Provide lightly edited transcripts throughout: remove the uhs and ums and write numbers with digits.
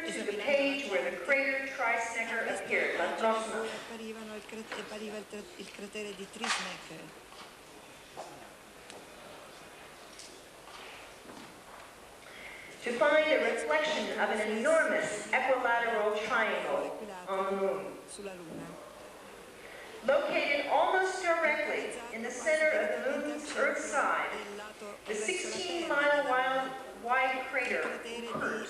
turn to the page where the crater Trisnecker appeared, la prossima. Appariva il cratere di Trisnecker. To find a reflection of an enormous equilateral triangle on the moon. Sulla Luna. Located almost directly in the center of the moon's Earth side, the 16-mile wide crater occurs.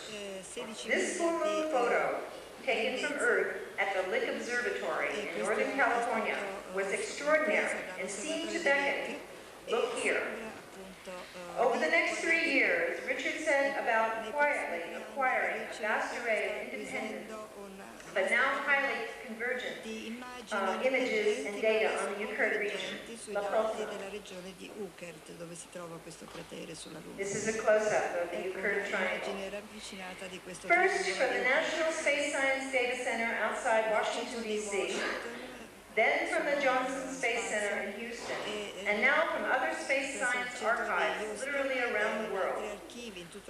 This full moon photo, taken from Earth at the Lick Observatory in Northern California, was extraordinary and seemed to beckon, look here. Over the next 3 years, Richard set about quietly acquiring a vast array of independent, but now highly convergent images and data on the Ukert region. La prossima. This is a close-up of the Ukert triangle. First, from the National Space Science Data Center outside Washington, D.C., then from the Johnson Space Center in Houston, and now from other space science archives literally around the world.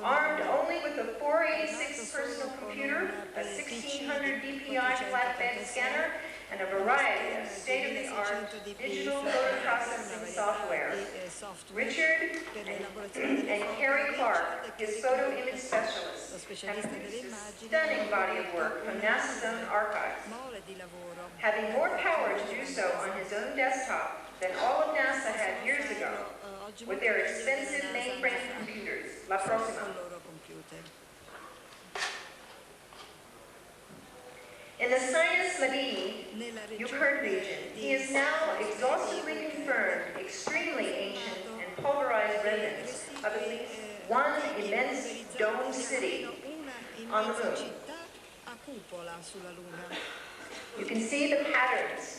Armed only with a 486 personal computer, a 1600 DPI flatbed scanner, and a variety of state-of-the-art digital photo processing software. Richard and Carrie Clark, his photo image specialists, have produced a stunning body of work from NASA's own archives. Having more power to do so on his own desktop than all of NASA had years ago with their expensive mainframe computers. La prossima. In the Sinus Labidi, Ukert region, he is now exhaustively confirmed extremely ancient and pulverized remnants of at least one immense domed city on the moon. You can see the patterns.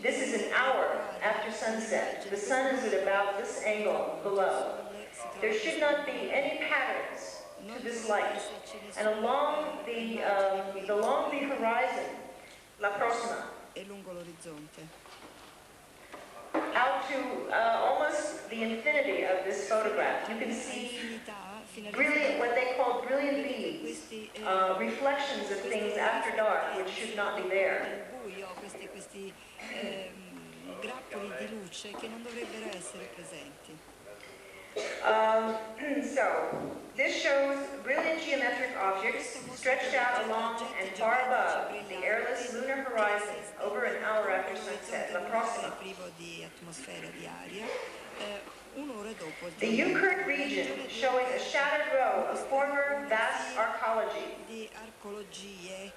This is an hour after sunset. The sun is at about this angle below. There should not be any patterns to this light. And along the horizon, la prossima, out to almost the infinity of this photograph, you can see brilliant, what they call brilliant beads, reflections of things after dark, which should not be there. Questi grappoli di luce che non dovrebbero essere presenti. So, this shows brilliant geometric objects stretched out along and far above the airless lunar horizon over an hour after sunset. La prossima. Privo di atmosfera di aria. Un'ora dopo. The Ukert region showing a shattered row of former vast archaeology. Di archeologie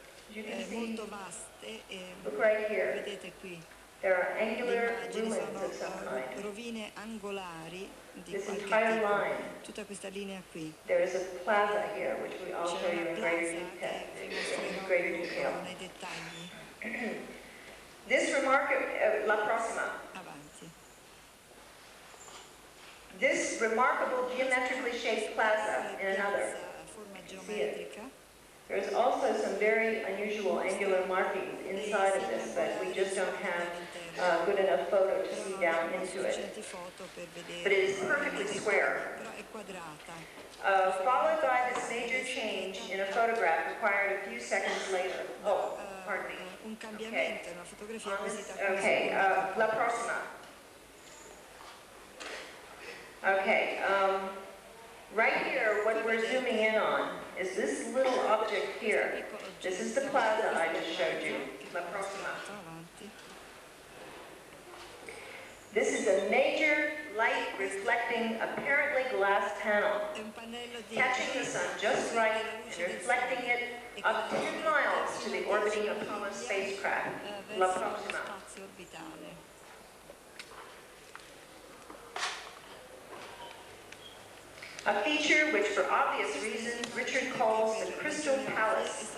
molto vaste. Look right here. Vedete qui. There are angular ruins of some kind. Rovine angolari di this qualche entire tipo. line. Tutta questa linea qui. There is a plaza here, which I'll show you in greater detail. Nei dettagli. This la prossima. Avanti. This remarkable geometrically shaped plaza in another. Forma geometrica. There's also some very unusual angular markings inside of this, but we just don't have good enough photo to see down into it. But it is perfectly square. Followed by this major change in a photograph acquired a few seconds later. Oh, pardon me. Okay, la prossima. Okay, right here, what we're zooming in on is this little object here. This is the plaza I just showed you. La prossima. This is a major light reflecting, apparently glass panel, catching the sun just right and reflecting it up 10 miles to the orbiting Apollo spacecraft. La prossima. A feature which, for obvious reasons, Richard calls the Crystal Palace.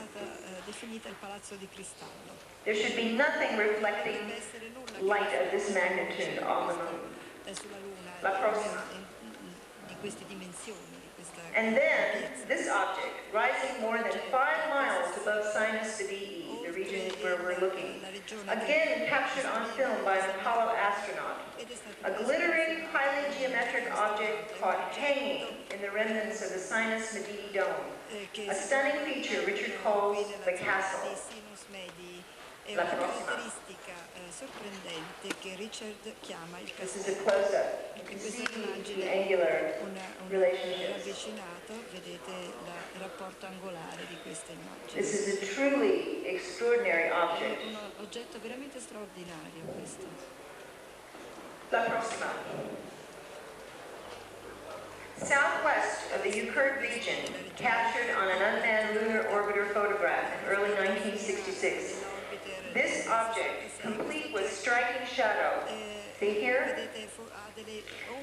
There should be nothing reflecting light of this magnitude on the moon. La prossima. And then, this object, rising more than 5 miles above Sinus Labidi, the region where we're looking. la regione Again, captured on film by an Apollo astronaut. ed è stato A glittering, highly geometric object caught hanging in the remnants of the Sinus Medii dome. A stunning feature Richard calls the castle. dei sinus medii. È La una prossima. caratteristica sorprendente che Richard chiama il This is a castello. close-up. You can see the angular Un relationships. ravvicinato, vedete il rapporto angolare di queste immagini. This is a truly extraordinary object. È un oggetto veramente straordinario questo. La prossima. Southwest of the Euclid region, captured on an unmanned lunar orbiter photograph in early 1966. This object, complete with striking shadow. See here?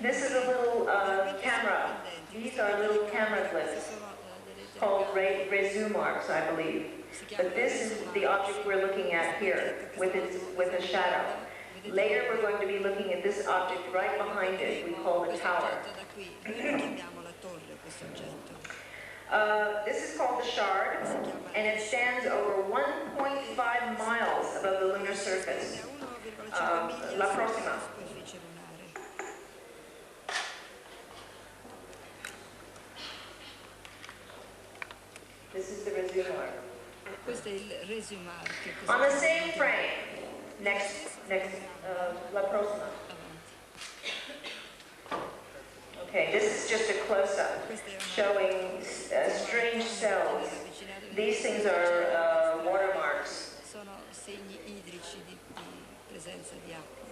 This is a little camera. These are little camera clips called resume marks, I believe. But this is the object we're looking at here with a shadow. Later we're going to be looking at this object right behind it, we call the tower. This is called the shard, and it stands over 1.5 miles above the lunar surface. La prossima. This is the resume. Questo è il resume. On the same frame. Next, la prossima. Okay, this is just a close-up showing strange cells. These things are watermarks. Sono segni idrici di presenza di acqua.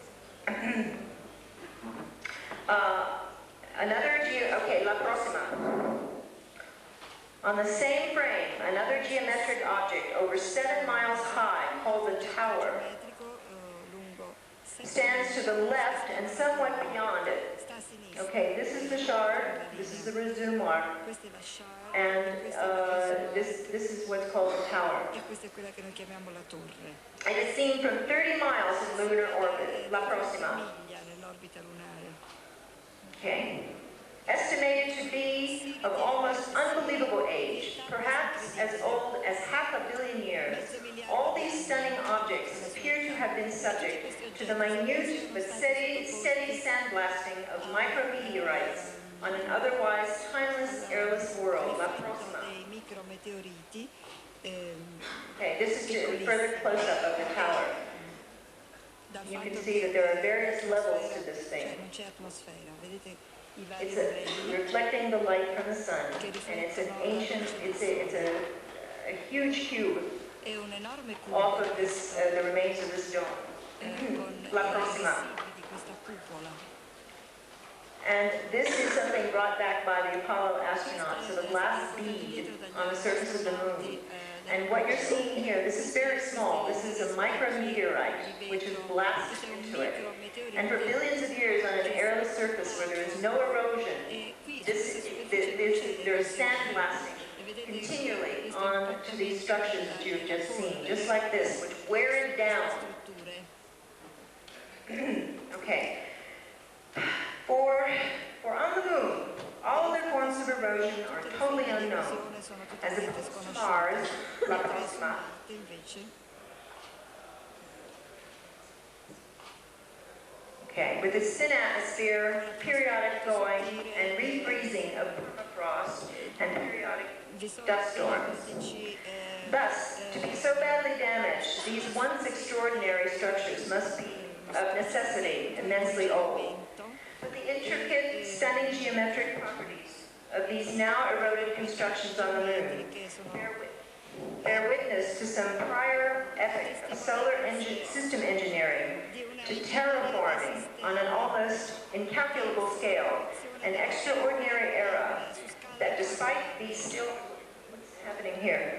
Okay, la prossima. On the same frame, another geometric object over 7 miles high, called the tower, stands to the left and somewhat beyond it. Okay, this is the shard, this is the resume mark, and this is what's called the tower. And it's seen from 30 miles in lunar orbit. La prossima. Okay. Estimated to be of almost unbelievable age, perhaps as old as 500 million years. All these stunning objects appear to have been subject to the minute but steady sandblasting of micrometeorites on an otherwise timeless, airless world. La prossima. Okay, this is a further close-up of the tower. You can see that there are various levels to this thing. It's reflecting the light from the sun, and it's an ancient, it's a huge cube off of this, the remains of this dome. La prossima. And this is something brought back by the Apollo astronauts, so the last bead on the surface of the moon. And what you're seeing here, this is very small. This is a micrometeorite, which is blasted into it. And for billions of years on an airless surface where there is no erosion, there is sandblasting continually on to these structures that you've just seen, just like this, which wear it down. Okay. For on the moon, all other forms of erosion are totally unknown. As opposed to Mars, la prossima. Okay, with its thin atmosphere, periodic thawing and refreezing of permafrost and periodic dust storms. Thus, to be so badly damaged, these once extraordinary structures must be, of necessity, immensely old. But the intricate, stunning geometric properties of these now eroded constructions on the moon bear witness to some prior epoch of solar system engineering to terraforming on an almost incalculable scale, an extraordinary era that despite these still, what's happening here?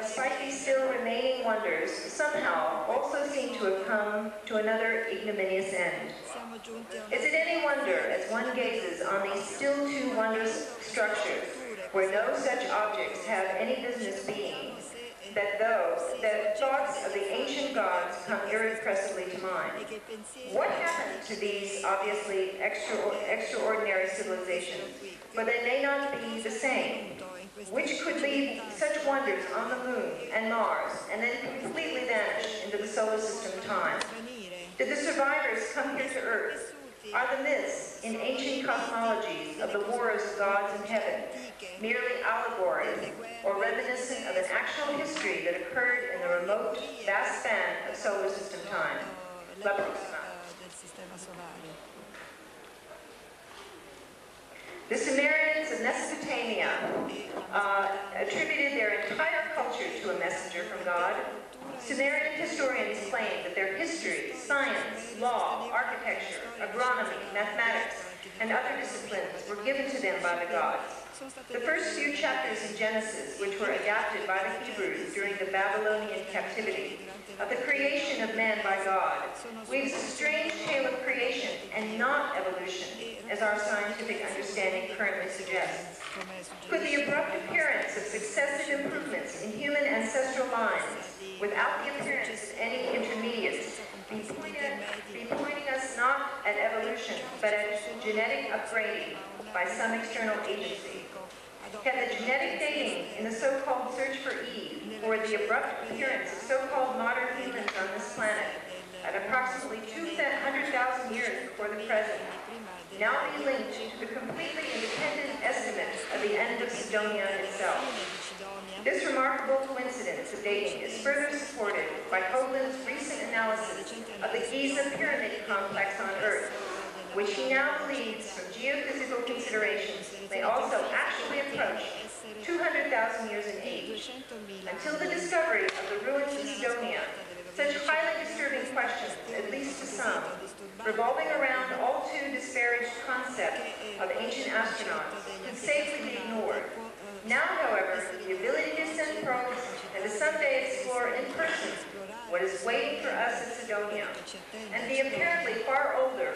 Despite these still remaining wonders, somehow also seem to have come to another ignominious end. Is it any wonder, as one gazes on these still too wondrous structures, where no such objects have any business being, that thoughts of the ancient gods come irrepressibly to mind? What happened to these obviously extraordinary civilizations, but they may not be the same? which could leave such wonders on the Moon and Mars and then completely vanish into the solar system time? Did the survivors come here to Earth? Are the myths in ancient cosmologies of the wars of gods in heaven merely allegories or reminiscent of an actual history that occurred in the remote, vast span of solar system time? La prossima. The Sumerians of Mesopotamia attributed their entire culture to a messenger from God. Sumerian historians claim that their history, science, law, architecture, agronomy, mathematics, and other disciplines were given to them by the gods. The first few chapters in Genesis, which were adapted by the Hebrews during the Babylonian captivity, of the creation of man by God, weaves a strange tale of creation and not evolution, as our scientific understanding currently suggests. Could the abrupt appearance of successive improvements in human ancestral lines, without the appearance of any intermediates, be pointing us not at evolution, but at genetic upgrading by some external agency? Can the genetic dating in the so-called search for Eve, or the abrupt appearance of so-called modern humans on this planet, at approximately 200,000 years before the present, now be linked to the completely independent estimate of the end of Sidonia itself? This remarkable coincidence of dating is further supported by Hoagland's recent analysis of the Giza pyramid complex on Earth, which he now believes from geophysical considerations may also actually approach 200,000 years in age. Until the discovery of the ruins of Sidonia, such highly disturbing questions, at least to some, revolving around the all too disparaged concept of ancient astronauts, could safely be ignored. Now, however, the ability to send probes and to someday explore in person what is waiting for us at Sidonia, and the apparently far older